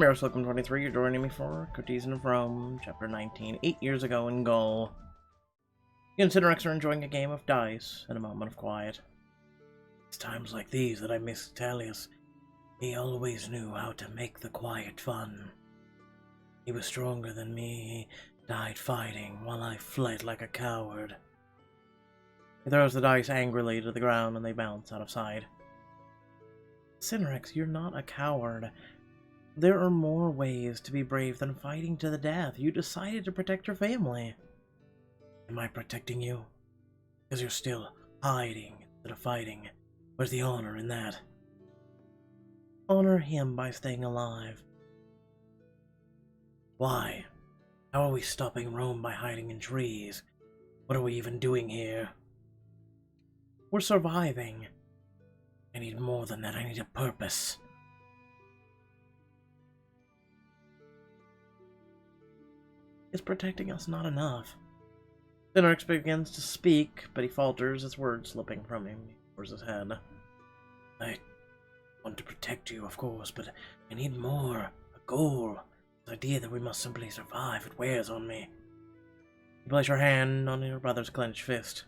I'm Welcome 23. You're joining me for Courtesan of Rome, Chapter 19, 8 years ago in Gaul. You and Cinerex are enjoying a game of dice and a moment of quiet. It's times like these that I miss Tullius. He always knew how to make the quiet fun. He was stronger than me. He died fighting while I fled like a coward. He throws the dice angrily to the ground and they bounce out of sight. Cinerex, you're not a coward. There are more ways to be brave than fighting to the death. You decided to protect your family. Am I protecting you? Because you're still hiding instead of fighting. Where's the honor in that? Honor him by staying alive. Why? How are we stopping Rome by hiding in trees? What are we even doing here? We're surviving. I need more than that. I need a purpose. Is protecting us not enough? Cinerex begins to speak, but he falters, his words slipping from him. He lowers his head. I want to protect you, of course, but I need more. A goal. The idea that we must simply survive, it wears on me. You place your hand on your brother's clenched fist.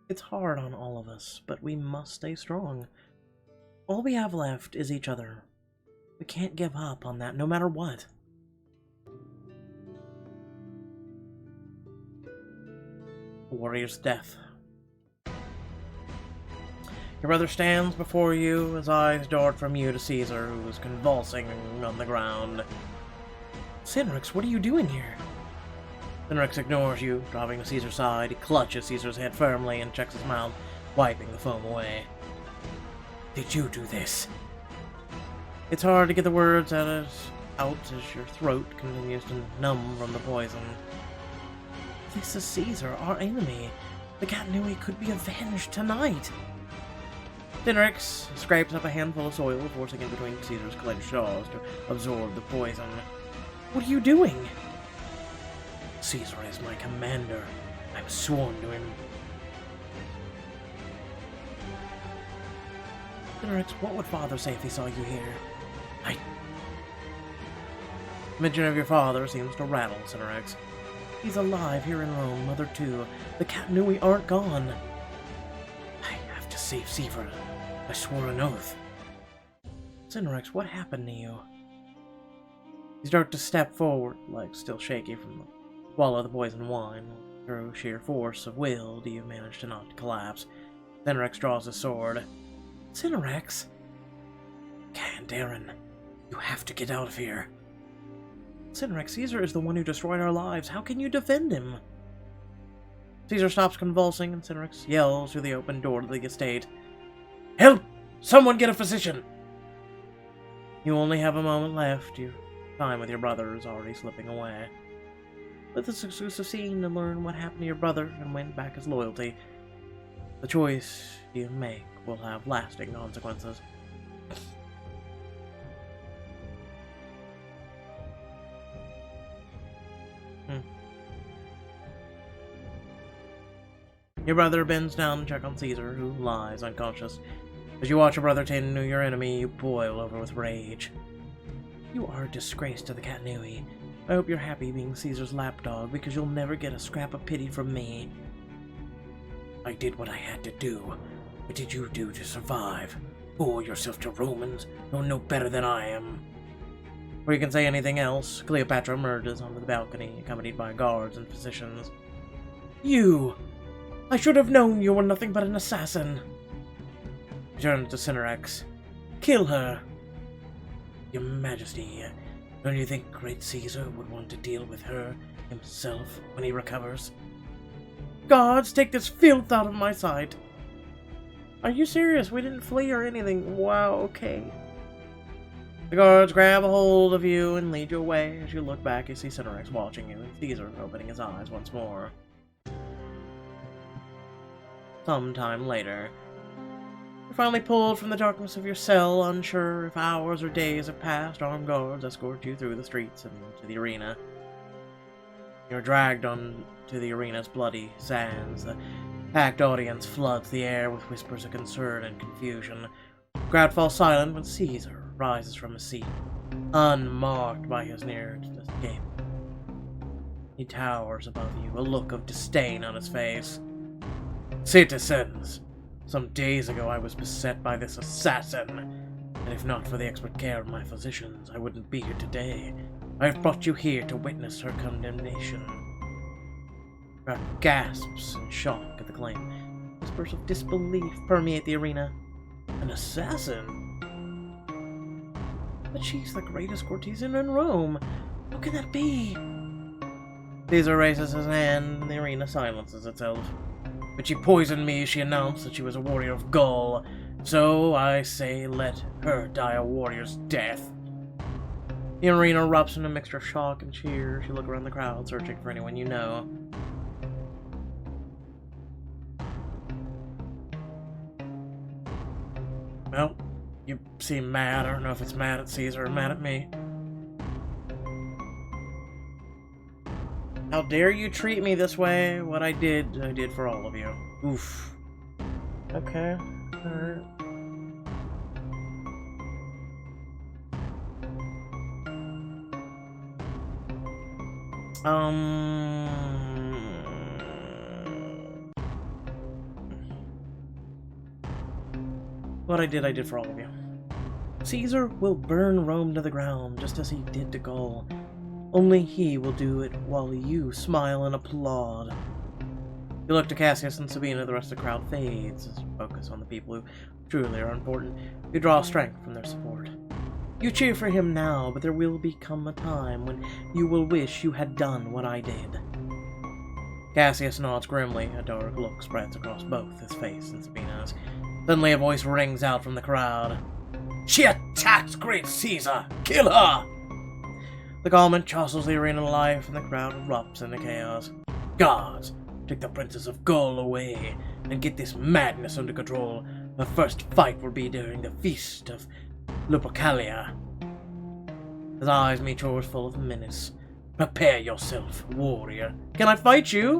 It's hard on all of us, but we must stay strong. All we have left is each other. We can't give up on that, no matter what. Warrior's death. Your brother stands before you, his eyes dart from you to Caesar, who is convulsing on the ground. Cinerex, what are you doing here? Cinerex ignores you, dropping to Caesar's side. He clutches Caesar's head firmly and checks his mouth, wiping the foam away. Did you do this? It's hard to get the words out as your throat continues to numb from the poison. This is Caesar, our enemy. The cat knew he could be avenged tonight. Cinerex scrapes up a handful of soil, forcing it between Caesar's clenched jaws to absorb the poison. What are you doing? Caesar is my commander. I'm sworn to him. Cinerex, what would Father say if he saw you here? Mention of your father seems to rattle Cinerex. He's alive here in Rome, Mother too. The cat knew we aren't gone. I have to save Caesar. I swore an oath. Cinerex, what happened to you? You start to step forward, legs still shaky from the swallow of the poison wine. Through sheer force of will, do you manage to not collapse? Cinerex draws his sword. Cinerex? Can't, Aaron. You have to get out of here. Cinerex, Caesar is the one who destroyed our lives. How can you defend him? Caesar stops convulsing, and Cinerex yells through the open door to the estate. Help! Someone get a physician! You only have a moment left. Your time with your brother is already slipping away. Let this exclusive scene to learn what happened to your brother and win back his loyalty. The choice you make will have lasting consequences. Your brother bends down to check on Caesar, who lies unconscious. As you watch your brother tend to your enemy, you boil over with rage. You are a disgrace to the cat Nui. I hope you're happy being Caesar's lapdog, because you'll never get a scrap of pity from me. I did what I had to do. What did you do to survive? Fool yourself to Romans. You're no better than I am. Before you can say anything else, Cleopatra emerges onto the balcony, accompanied by guards and physicians. You! I should have known you were nothing but an assassin. He turns to Cinerex. Kill her. Your Majesty, don't you think great Caesar would want to deal with her himself when he recovers? Guards, take this filth out of my sight. Are you serious? We didn't flee or anything. Wow, okay. The guards grab a hold of you and lead you away. As you look back, you see Cinerex watching you, and Caesar opening his eyes once more. Sometime later, you're finally pulled from the darkness of your cell, unsure if hours or days have passed. Armed guards escort you through the streets and to the arena. You're dragged on to the arena's bloody sands. The packed audience floods the air with whispers of concern and confusion. The crowd falls silent when Caesar rises from his seat. unmarked by his nearest escape. He towers above you, a look of disdain on his face. Citizens, some days ago I was beset by this assassin, and if not for the expert care of my physicians, I wouldn't be here today. I have brought you here to witness her condemnation. Crowd gasps in shock at the claim. Whispers of disbelief permeate the arena. An assassin? But she's the greatest courtesan in Rome. How can that be? Caesar raises his hand, and the arena silences itself. But she poisoned me, she announced that she was a warrior of Gaul. So I say let her die a warrior's death. The arena erupts in a mixture of shock and cheer. You look around the crowd, searching for anyone you know. Well, you seem mad. I don't know if it's mad at Caesar or mad at me. How dare you treat me this way? What I did for all of you. Oof. Okay. Alright. What I did for all of you. Caesar will burn Rome to the ground, just as he did to Gaul. Only he will do it while you smile and applaud. You look to Cassius and Sabina, the rest of the crowd fades as you focus on the people who truly are important. You draw strength from their support. You cheer for him now, but there will become a time when you will wish you had done what I did. Cassius nods grimly. A dark look spreads across both his face and Sabina's. Suddenly a voice rings out from the crowd. She attacks great Caesar! Kill her! The comment jostles the arena of life, and the crowd erupts into chaos. Guards, take the Princess of Gaul away, and get this madness under control. The first fight will be during the Feast of Lupercalia. His eyes meet yours full of menace. Prepare yourself, warrior. Can I fight you?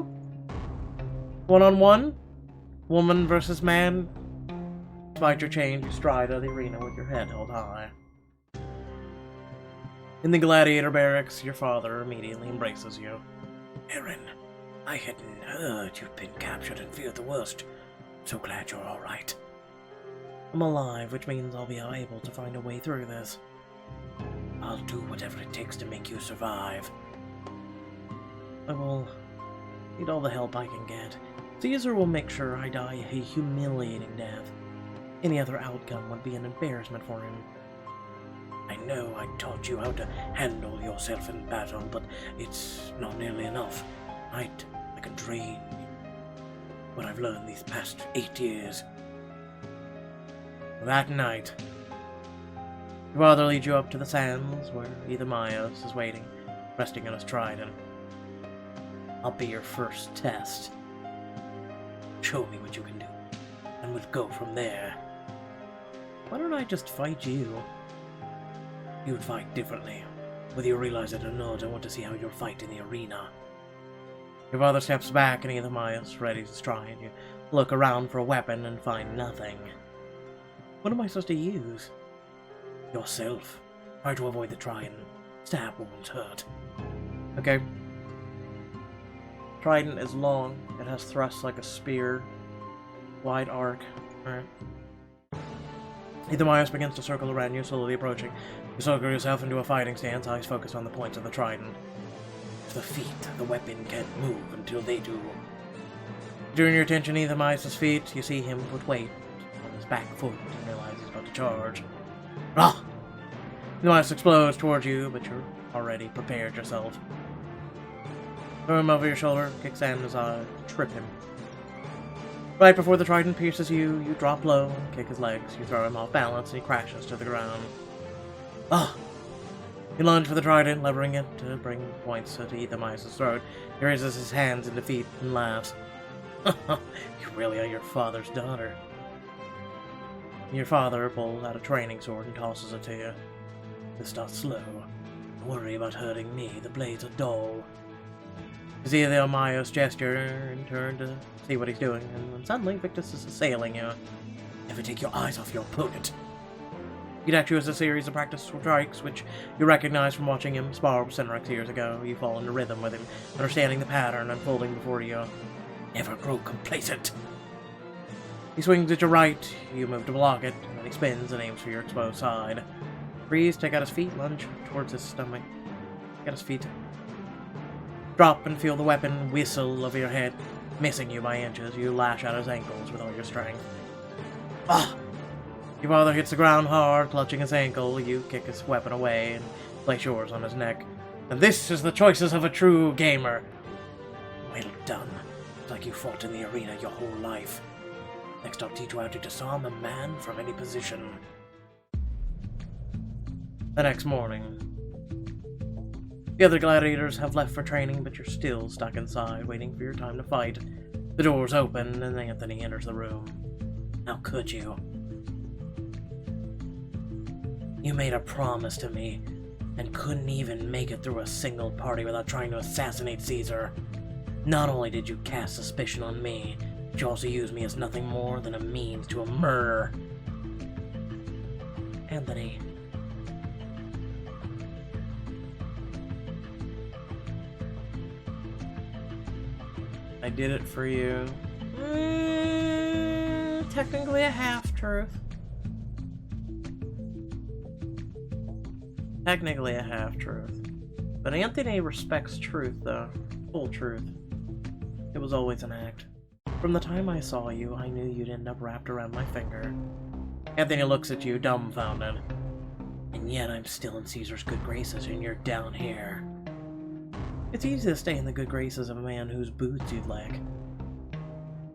One-on-one? Woman versus man? Despite your change, you stride out of the arena with your head held high. In the gladiator barracks, your father immediately embraces you. Aaron, I hadn't heard you'd been captured and feared the worst. So glad you're alright. I'm alive, which means I'll be able to find a way through this. I'll do whatever it takes to make you survive. I will need all the help I can get. Caesar will make sure I die a humiliating death. Any other outcome would be an embarrassment for him. I know I taught you how to handle yourself in battle, but it's not nearly enough. I can train what I've learned these past 8 years. That night, your father leads you up to the sands where Euthymius is waiting, resting on his trident. I'll be your first test. Show me what you can do, and we'll go from there. Why don't I just fight you? You would fight differently. Whether you realize it or not, I want to see how you'll fight in the arena. Your father steps back and Euthymius, ready to stride. You look around for a weapon and find nothing. What am I supposed to use? Yourself. Try to avoid the trident. Stab wounds hurt. Okay. Trident is long. It has thrusts like a spear. Wide arc. Alright. Euthymius begins to circle around you, slowly approaching. You circle yourself into a fighting stance, eyes focused on the points of the trident. To the feet, the weapon can't move until they do. During your attention, Euthymius' feet, you see him put weight on his back foot and realize he's about to charge. Ah! Euthymius explodes towards you, but you're already prepared yourself. Throw him over your shoulder, kick sand in his eye, trip him. Right before the trident pierces you, you drop low and kick his legs. You throw him off balance and he crashes to the ground. Ah! You lunge for the trident, levering it to bring points to Euthymius' throat. He raises his hands in defeat and laughs. You really are your father's daughter. Your father pulls out a training sword and tosses it to you. This starts slow. Don't worry about hurting me, the blades are dull. You see the Euthymius gesture and turn to see what he's doing, and then suddenly Victus is assailing you. Never take your eyes off your opponent. He decks you as a series of practice strikes, which you recognize from watching him spar with Senrex years ago. You fall into rhythm with him, understanding the pattern unfolding before you. Never grow complacent. He swings at your right, you move to block it, and then he spins and aims for your exposed side. Freeze, take out his feet, lunge towards his stomach. Take out his feet. Drop and feel the weapon whistle over your head, missing you by inches. You lash out his ankles with all your strength. Ah! Your father hits the ground hard, clutching his ankle. You kick his weapon away and place yours on his neck. And this is the choices of a true gamer. Well done. It's like you fought in the arena your whole life. Next I'll teach you how to disarm a man from any position. The next morning. The other gladiators have left for training, but you're still stuck inside, waiting for your time to fight. The doors open, and Anthony enters the room. How could you? You made a promise to me, and couldn't even make it through a single party without trying to assassinate Caesar. Not only did you cast suspicion on me, but you also used me as nothing more than a means to a murder. Anthony. I did it for you. Technically a half-truth. Technically a half-truth. But Anthony respects truth, though. Full truth. It was always an act. From the time I saw you, I knew you'd end up wrapped around my finger. Anthony looks at you, dumbfounded. And yet I'm still in Caesar's good graces, and you're down here. It's easy to stay in the good graces of a man whose boots you'd lick.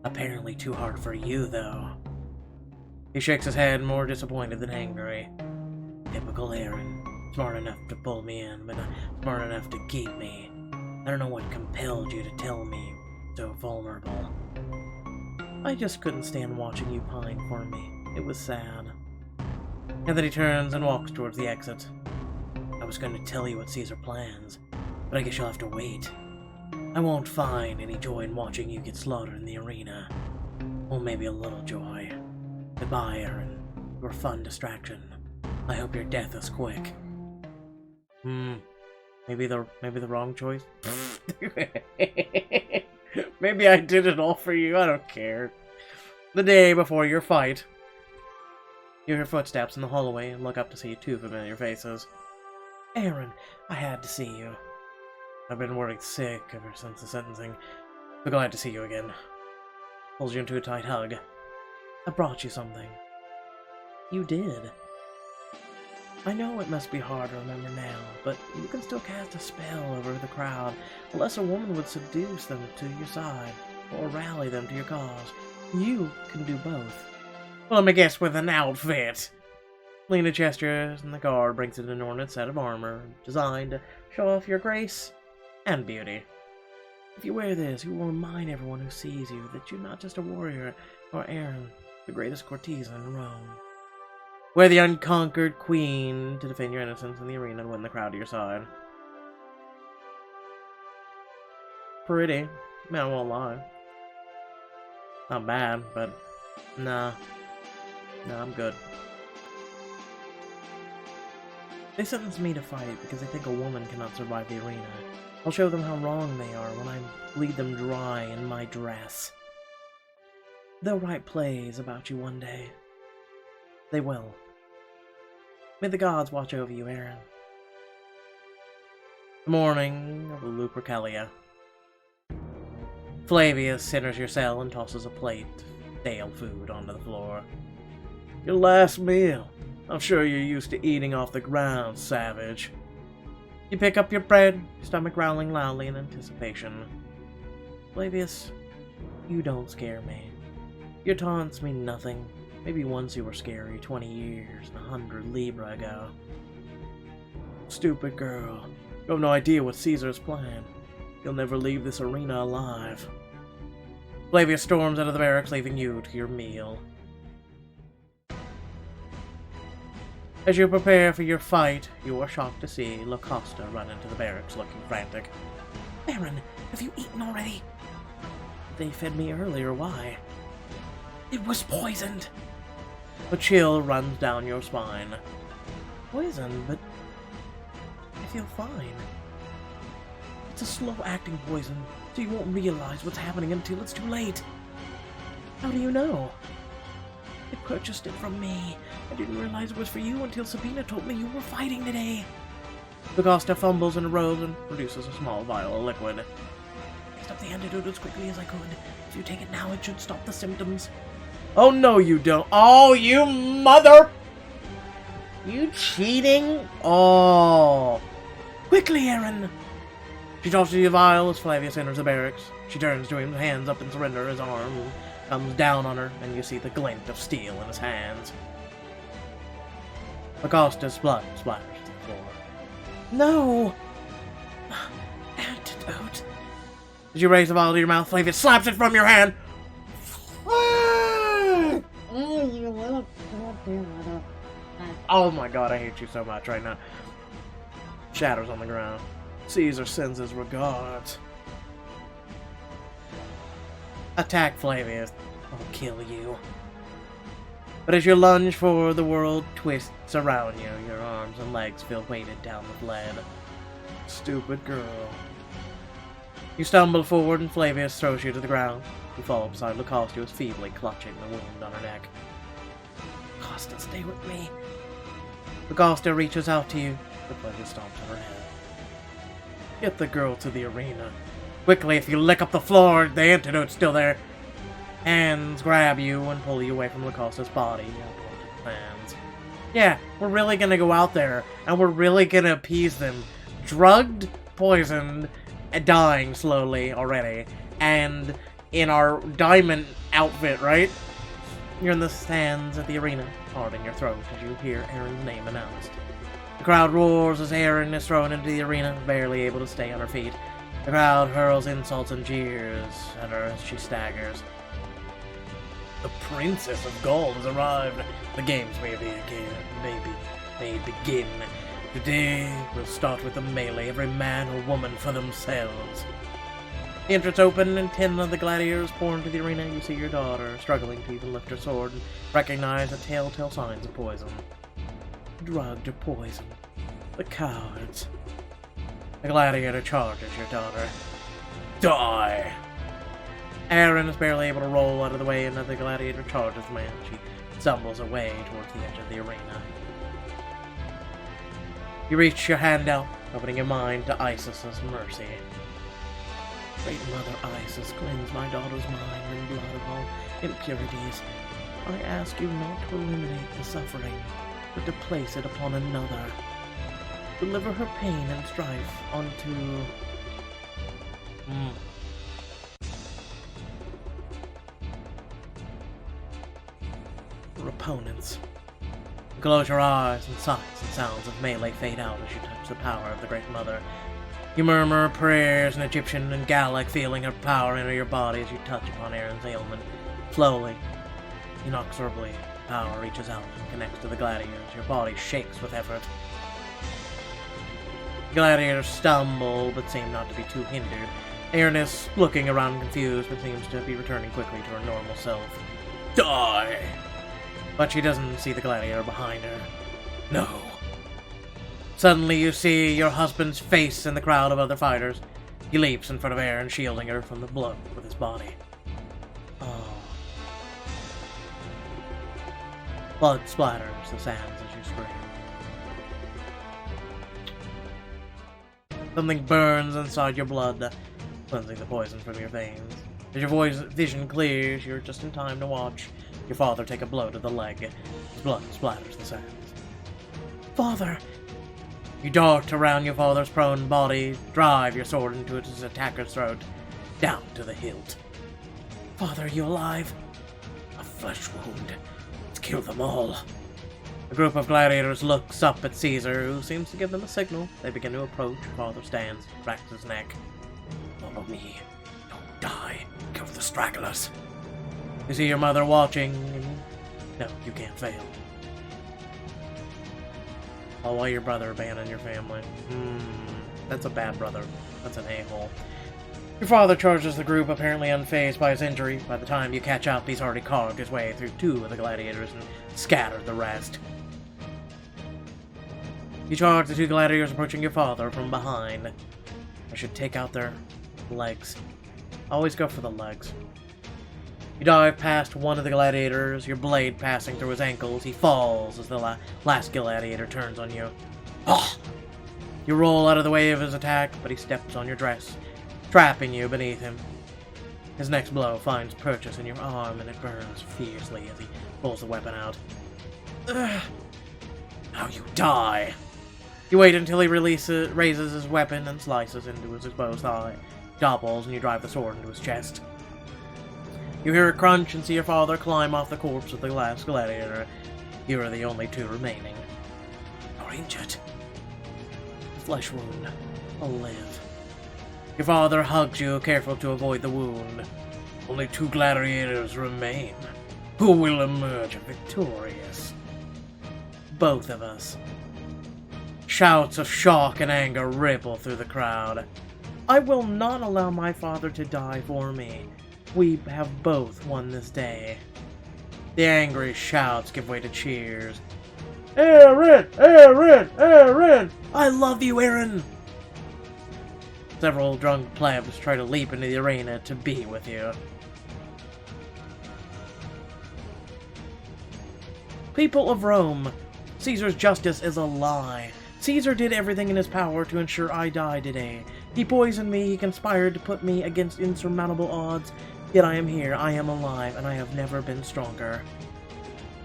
Apparently too hard for you, though. He shakes his head, more disappointed than angry. Typical Aaron. Smart enough to pull me in, but not smart enough to keep me. I don't know what compelled you to tell me so vulnerable. I just couldn't stand watching you pine for me. It was sad. And then he turns and walks towards the exit. I was going to tell you what Caesar plans, but I guess you'll have to wait. I won't find any joy in watching you get slaughtered in the arena. Or maybe a little joy. Goodbye, Aaron. You were a fun distraction. I hope your death is quick. Maybe the wrong choice? Maybe I did it all for you, I don't care. The day before your fight. You hear footsteps in the hallway and look up to see two familiar faces. Aaron, I had to see you. I've been worried sick ever since the sentencing. So glad to see you again. Pulls you into a tight hug. I brought you something. You did. I know it must be hard to remember now, but you can still cast a spell over the crowd, unless a woman would seduce them to your side, or rally them to your cause. You can do both. Well, let me guess, with an outfit. Lena gestures, and the guard brings in an ornate set of armor, designed to show off your grace and beauty. If you wear this, you will remind everyone who sees you that you're not just a warrior, or Aaron, the greatest courtesan in Rome. Wear the unconquered queen to defend your innocence in the arena and win the crowd to your side. Pretty. I won't lie. Not bad, but nah. Nah, I'm good. They sentenced me to fight because they think a woman cannot survive the arena. I'll show them how wrong they are when I bleed them dry in my dress. They'll write plays about you one day. They will. May the gods watch over you, Aaron. The morning of the Lupercalia. Flavius enters your cell and tosses a plate of stale food onto the floor. Your last meal. I'm sure you're used to eating off the ground, savage. You pick up your bread, your stomach growling loudly in anticipation. Flavius, you don't scare me. Your taunts mean nothing. Maybe once you were scary 20 years and 100 Libra ago. Stupid girl. You have no idea what Caesar's planned. You'll never leave this arena alive. Flavius storms out of the barracks, leaving you to your meal. As you prepare for your fight, you are shocked to see Lacosta run into the barracks looking frantic. Aaron, have you eaten already? They fed me earlier, why? It was poisoned! A chill runs down your spine. poison, but I feel fine. It's a slow-acting poison, so you won't realize what's happening until it's too late. How do you know? They purchased it from me. I didn't realize it was for you until Sabina told me you were fighting today. Augusta fumbles in a robe and produces a small vial of liquid. I mixed up the antidote as quickly as I could. If you take it now, it should stop the symptoms. Oh, no, you don't. Oh, you mother... You cheating? Oh. Quickly, Aaron! She tosses you the vial as Flavius enters the barracks. She turns to him, hands up in surrender. His arm comes down on her, and you see the glint of steel in his hands. Acosta's blood splatters to the floor. No! Antidote. As you raise the vial to your mouth, Flavius slaps it from your hand. Oh my god, I hate you so much right now. Shatters on the ground. Caesar sends his regards. Attack, Flavius. I'll kill you. But as you lunge forward, the world twists around you. Your arms and legs feel weighted down with lead. Stupid girl. You stumble forward and Flavius throws you to the ground. You fall beside Lacoste, who is feebly clutching the wound on her neck. Costa, stay with me. Lacoste reaches out to you, but Flavius stomps on her head. Get the girl to the arena. Quickly, if you lick up the floor, the antidote's still there. Hands grab you and pull you away from Lacoste's body. Hands. Yeah, we're really gonna go out there, and we're really gonna appease them. Drugged, poisoned, and dying slowly already. And in our diamond outfit, right? You're in the stands at the arena, hard in your throat as you hear Aaron's name announced. The crowd roars as Aaron is thrown into the arena, barely able to stay on her feet. The crowd hurls insults and jeers at her as she staggers. The Princess of Gaul has arrived. The games may begin. Today, we'll start with a melee, every man or woman for themselves. The entrance open and 10 of the gladiators pour into the arena. You see your daughter struggling to even lift her sword and recognize the telltale signs of poison. Drugged or poisoned. The cowards. The gladiator charges your daughter. Die! Aaron is barely able to roll out of the way, and the gladiator charges the man. She stumbles away towards the edge of the arena. You reach your hand out, opening your mind to Isis's mercy. Great Mother Isis, cleanse my daughter's mind and blood of all impurities. I ask you not to eliminate the suffering, but to place it upon another. Deliver her pain and strife onto... her opponents. Close your eyes, and sights and sounds of melee fade out as you touch the power of the Great Mother. You murmur prayers in Egyptian and Gallic, feeling her power enter your body as you touch upon Aaron's ailment. Slowly, inexorably, power reaches out and connects to the gladiators. Your body shakes with effort. The gladiators stumble, but seem not to be too hindered. Aaron is looking around confused, but seems to be returning quickly to her normal self. Die! But she doesn't see the gladiator behind her. No. Suddenly you see your husband's face in the crowd of other fighters. He leaps in front of Aaron, shielding her from the blow with his body. Oh. Blood splatters the sands as you scream. Something burns inside your blood, cleansing the poison from your veins. As your vision clears, you're just in time to watch your father take a blow to the leg. His blood splatters the sands. Father! You dart around your father's prone body, drive your sword into his attacker's throat, down to the hilt. Father, are you alive? A flesh wound. Let's kill them all. A group of gladiators looks up at Caesar, who seems to give them a signal. They begin to approach. Your father stands, cracks his neck. Follow me. Don't die. Kill the stragglers. You see your mother watching, and no, you can't fail. Oh, why your brother abandoned your family? That's a bad brother. That's an a-hole. Your father charges the group, apparently unfazed by his injury. By the time you catch up, he's already carved his way through 2 of the gladiators and scattered the rest. You charge the two gladiators approaching your father from behind. I should take out their legs. Always go for the legs. You dive past one of the gladiators, your blade passing through his ankles. He falls as the last gladiator turns on you. Ah! You roll out of the way of his attack, but he steps on your dress, trapping you beneath him. His next blow finds purchase in your arm, and it burns fiercely as he pulls the weapon out. Ugh. Now you die. You wait until he raises his weapon and slices into his exposed thigh, topples, and you drive the sword into his chest. You hear a crunch and see your father climb off the corpse of the last gladiator. You are the only two remaining. You're injured. A flesh wound. I'll live. Your father hugs you, careful to avoid the wound. Only two gladiators remain. Who will emerge victorious? Both of us. Shouts of shock and anger ripple through the crowd. I will not allow my father to die for me. We have both won this day. The angry shouts give way to cheers. Aaron! Aaron! Aaron! I love you, Aaron! Several drunk plebs try to leap into the arena to be with you. People of Rome, Caesar's justice is a lie. Caesar did everything in his power to ensure I die today. He poisoned me, he conspired to put me against insurmountable odds. Yet I am here, I am alive, and I have never been stronger.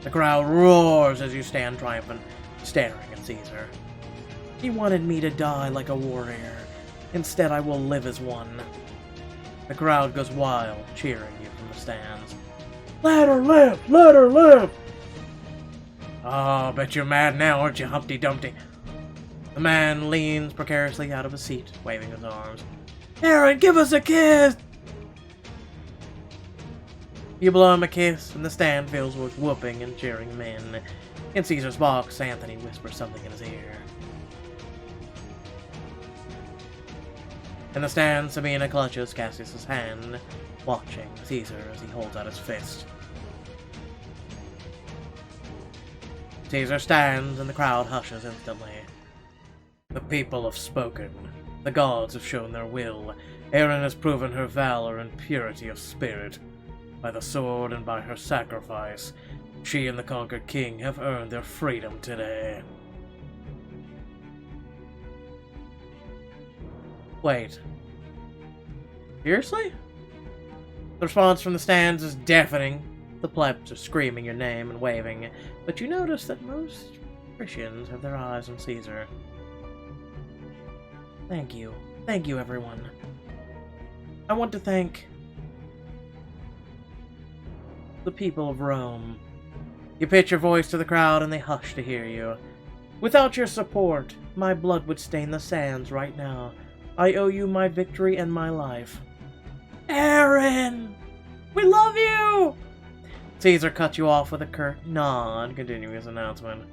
The crowd roars as you stand triumphant, staring at Caesar. He wanted me to die like a warrior. Instead, I will live as one. The crowd goes wild, cheering you from the stands. Let her live! Let her live! Oh, bet you're mad now, aren't you, Humpty Dumpty? The man leans precariously out of his seat, waving his arms. Aaron, give us a kiss! You blow him a kiss, and the stand fills with whooping and cheering men. In Caesar's box, Anthony whispers something in his ear. In the stand, Sabina clutches Cassius's hand, watching Caesar as he holds out his fist. Caesar stands, and the crowd hushes instantly. The people have spoken. The gods have shown their will. Erin has proven her valor and purity of spirit. By the sword and by her sacrifice, she and the conquered king have earned their freedom today. Wait. Seriously? The response from the stands is deafening. The plebs are screaming your name and waving, but you notice that most Christians have their eyes on Caesar. Thank you. Thank you, everyone. I want to thank the people of Rome. You pitch your voice to the crowd and they hush to hear you. Without your support, my blood would stain the sands right now. I owe you my victory and my life. Aaron! We love you! Caesar cut you off with a curt nod, continuing his announcement.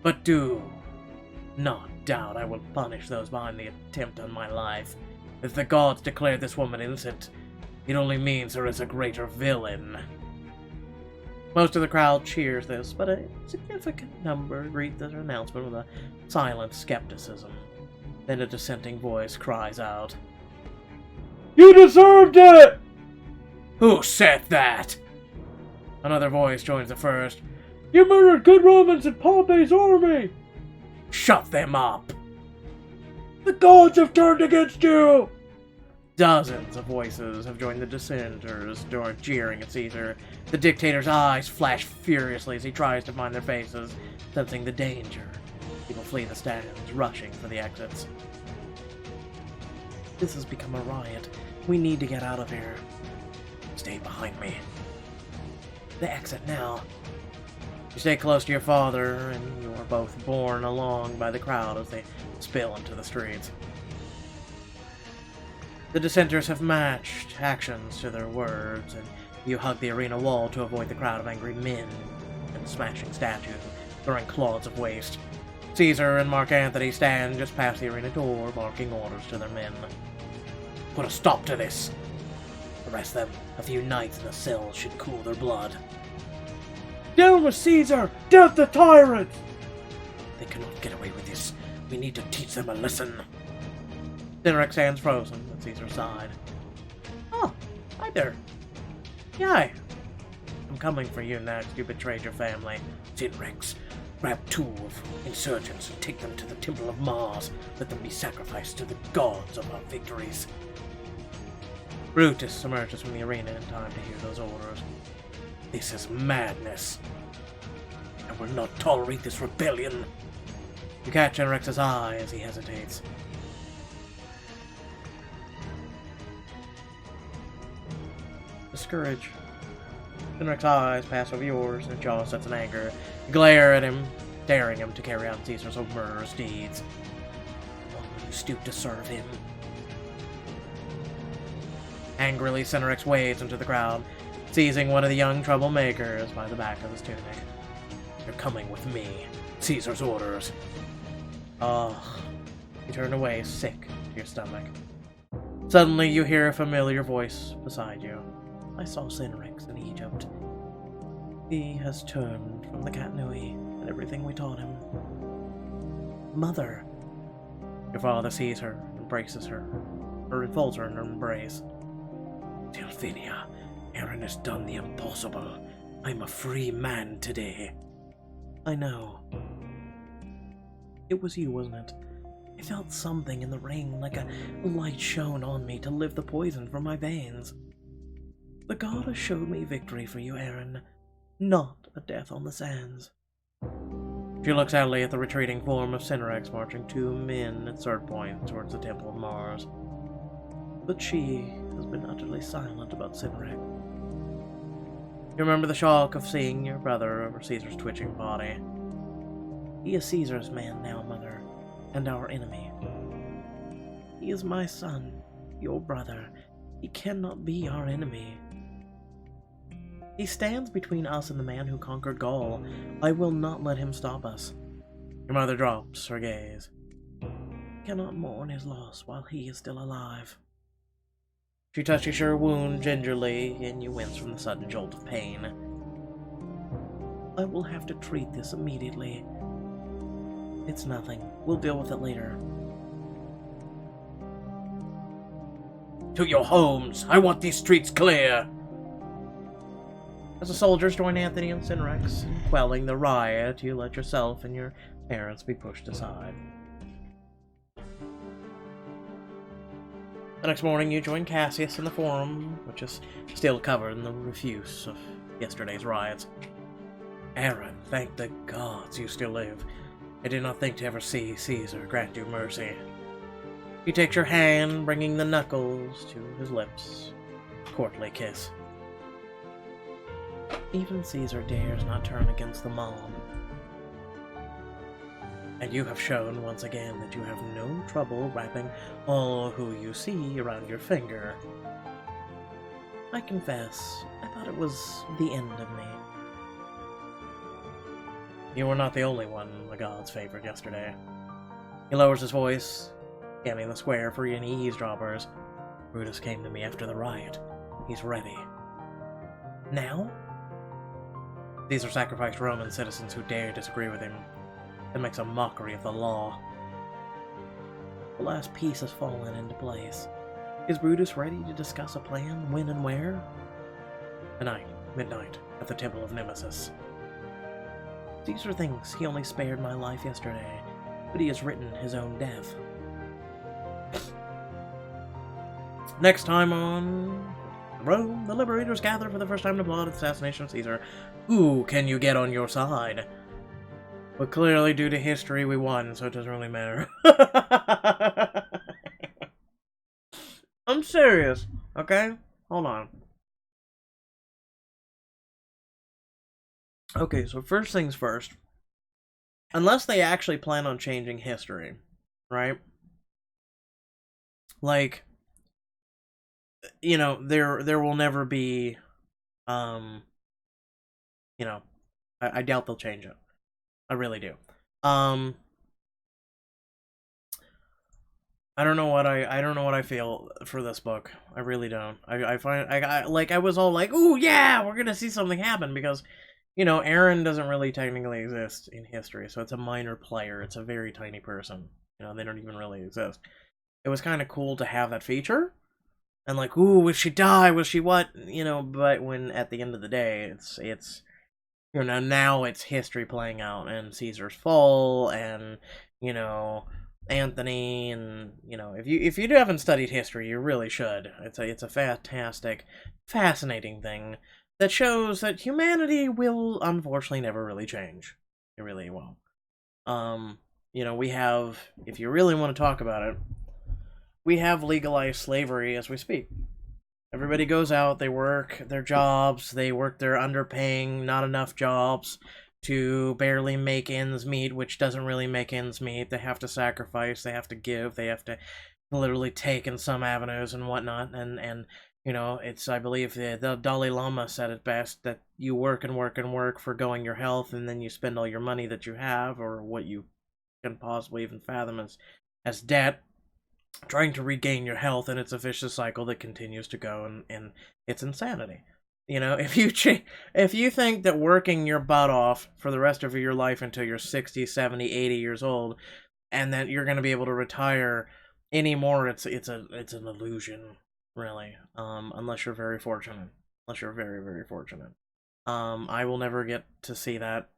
But do not doubt I will punish those behind the attempt on my life. If the gods declare this woman innocent, it only means her as a greater villain. Most of the crowd cheers this, but a significant number greet this announcement with a silent skepticism. Then a dissenting voice cries out, "You deserved it!" Who said that? Another voice joins the first. You murdered good Romans in Pompey's army! Shut them up! The gods have turned against you! Dozens of voices have joined the dissenters, jeering at Caesar. The dictator's eyes flash furiously as he tries to find their faces, sensing the danger. People flee the stands, rushing for the exits. This has become a riot. We need to get out of here. Stay behind me. The exit now. You stay close to your father, and you are both borne along by the crowd as they spill into the streets. The dissenters have matched actions to their words, and you hug the arena wall to avoid the crowd of angry men and smashing statues, throwing clods of waste. Caesar and Mark Antony stand just past the arena door, barking orders to their men. Put a stop to this. Arrest them. A few nights in the cells should cool their blood. Down with Caesar! Death to tyrants! They cannot get away with this. We need to teach them a lesson. Cinerax stands frozen at Caesar's side. Oh, hi there. Yeah, I'm coming for you next. You betrayed your family. Cinerax, grab 2 of insurgents and take them to the Temple of Mars. Let them be sacrificed to the gods of our victories. Brutus emerges from the arena in time to hear those orders. This is madness. I will not tolerate this rebellion. You catch Cinerax's eye as he hesitates. Discourage. Cinerax's eyes pass over yours, and his jaw sets in anger. You glare at him, daring him to carry out Caesar's murderous deeds. Why would you stoop to serve him? Angrily, Cinerax wades into the crowd, seizing one of the young troublemakers by the back of his tunic. You're coming with me. Caesar's orders. You turn away, sick to your stomach. Suddenly, you hear a familiar voice beside you. I saw Cinerax in Egypt. He has turned from the Cat Nui and everything we taught him. Mother. Your father sees her, embraces her, or enfolds her in an embrace. Delphinia, Aaron has done the impossible. I'm a free man today. I know. It was you, wasn't it? I felt something in the ring, like a light shone on me to lift the poison from my veins. The goddess showed me victory for you, Aaron, not a death on the sands. She looks sadly at the retreating form of Cinerax marching 2 men at sword point towards the Temple of Mars. But she has been utterly silent about Cinerax. You remember the shock of seeing your brother over Caesar's twitching body. He is Caesar's man now, Mother, and our enemy. He is my son, your brother. He cannot be our enemy. He stands between us and the man who conquered Gaul. I will not let him stop us. Your mother drops her gaze. I cannot mourn his loss while he is still alive. She touches your wound gingerly, and you wince from the sudden jolt of pain. I will have to treat this immediately. It's nothing. We'll deal with it later. To your homes! I want these streets clear! As the soldiers join Anthony and Cinerax in quelling the riot, you let yourself and your parents be pushed aside. The next morning, you join Cassius in the forum, which is still covered in the refuse of yesterday's riots. Aaron, thank the gods you still live. I did not think to ever see Caesar grant you mercy. He takes your hand, bringing the knuckles to his lips. Courtly kiss. Even Caesar dares not turn against the mob. And you have shown once again that you have no trouble wrapping all who you see around your finger. I confess, I thought it was the end of me. You were not the only one the gods favored yesterday. He lowers his voice, scanning the square for any eavesdroppers. Brutus came to me after the riot. He's ready. Now? Caesar sacrificed Roman citizens who dare disagree with him, and makes a mockery of the law. The last piece has fallen into place. Is Brutus ready to discuss a plan, when and where? Tonight, midnight, at the Temple of Nemesis. Caesar thinks he only spared my life yesterday, but he has written his own death. Next time on Rome, the liberators gather for the first time to plot the assassination of Caesar. Who can you get on your side? But clearly, due to history, we won, so it doesn't really matter. I'm serious, okay? Hold on. Okay, so first things first. Unless they actually plan on changing history, right? Like, you know, there will never be, you know, I doubt they'll change it. I really do. I don't know what I feel for this book. I really don't. I find I was all like, "Ooh, yeah, we're gonna see something happen," because you know, Aaron doesn't really technically exist in history, so it's a minor player. It's a very tiny person. You know, they don't even really exist. It was kind of cool to have that feature. And like, ooh, will she die? Will she what? You know, but when at the end of the day, it's you know, now it's history playing out and Caesar's fall and, you know, Anthony, and you know, if you haven't studied history, you really should. It's a fantastic, fascinating thing that shows that humanity will unfortunately never really change. It really won't. You know, we have, if you really want to talk about it, we have legalized slavery as we speak. Everybody goes out, they work their jobs, they work their underpaying, not enough jobs to barely make ends meet, which doesn't really make ends meet. They have to sacrifice, they have to give, they have to literally take in some avenues and whatnot. And you know, it's, I believe the Dalai Lama said it best, that you work and work and work for going your health, and then you spend all your money that you have, or what you can possibly even fathom as debt, trying to regain your health, and it's a vicious cycle that continues to go, and it's insanity. You know, if you think that working your butt off for the rest of your life until you're 60, 70, 80 years old, and that you're going to be able to retire anymore, it's an illusion, really. Unless you're very fortunate. Unless you're very, very fortunate. I will never get to see that.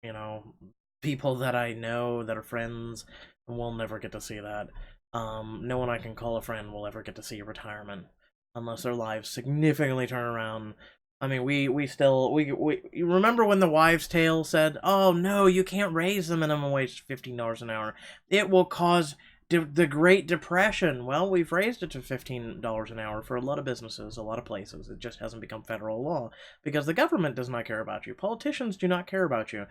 You know, people that I know that are friends will never get to see that. No one I can call a friend will ever get to see retirement unless their lives significantly turn around. I mean, we still, you remember when the wives' tale said, oh no, you can't raise the minimum wage to $15 an hour. It will cause the Great Depression. Well, we've raised it to $15 an hour for a lot of businesses, a lot of places. It just hasn't become federal law because the government does not care about you. Politicians do not care about you.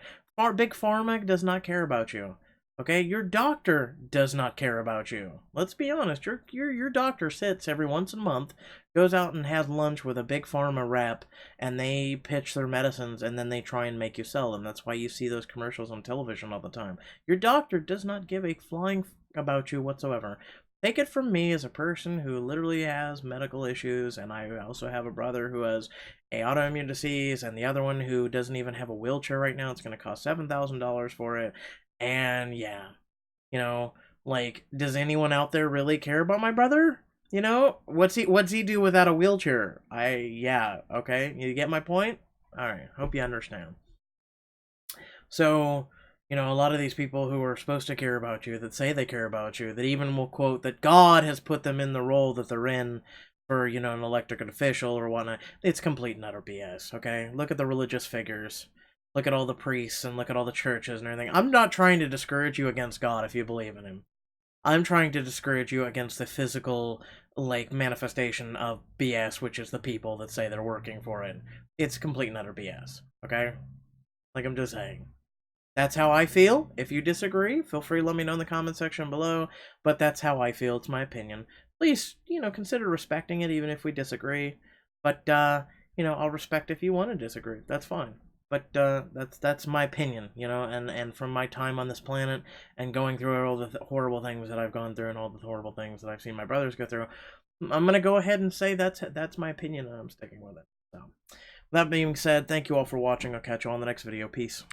Big Pharma does not care about you. Okay, your doctor does not care about you. Let's be honest. Your doctor sits every once a month, goes out and has lunch with a big pharma rep, and they pitch their medicines, and then they try and make you sell them. That's why you see those commercials on television all the time. Your doctor does not give a flying about you whatsoever. Take it from me as a person who literally has medical issues, and I also have a brother who has a autoimmune disease, and the other one who doesn't even have a wheelchair right now. It's going to cost $7,000 for it. And yeah, you know, like, does anyone out there really care about my brother? You know, what's he do without a wheelchair? Yeah, okay, you get my point? Alright, hope you understand. So, you know, a lot of these people who are supposed to care about you, that say they care about you, that even will quote that God has put them in the role that they're in for, you know, an elected official or whatnot, it's complete and utter BS, okay? Look at the religious figures. Look at all the priests and look at all the churches and everything. I'm not trying to discourage you against God if you believe in him. I'm trying to discourage you against the physical, like, manifestation of BS, which is the people that say they're working for it. It's complete and utter BS, okay? Like, I'm just saying. That's how I feel. If you disagree, feel free to let me know in the comment section below, but that's how I feel. It's my opinion. Please, you know, consider respecting it even if we disagree. But, you know, I'll respect if you want to disagree. That's fine. But that's my opinion, you know, and from my time on this planet and going through all the horrible things that I've gone through and all the horrible things that I've seen my brothers go through, I'm gonna go ahead and say that's my opinion and I'm sticking with it. So, that being said, thank you all for watching. I'll catch you on the next video. Peace.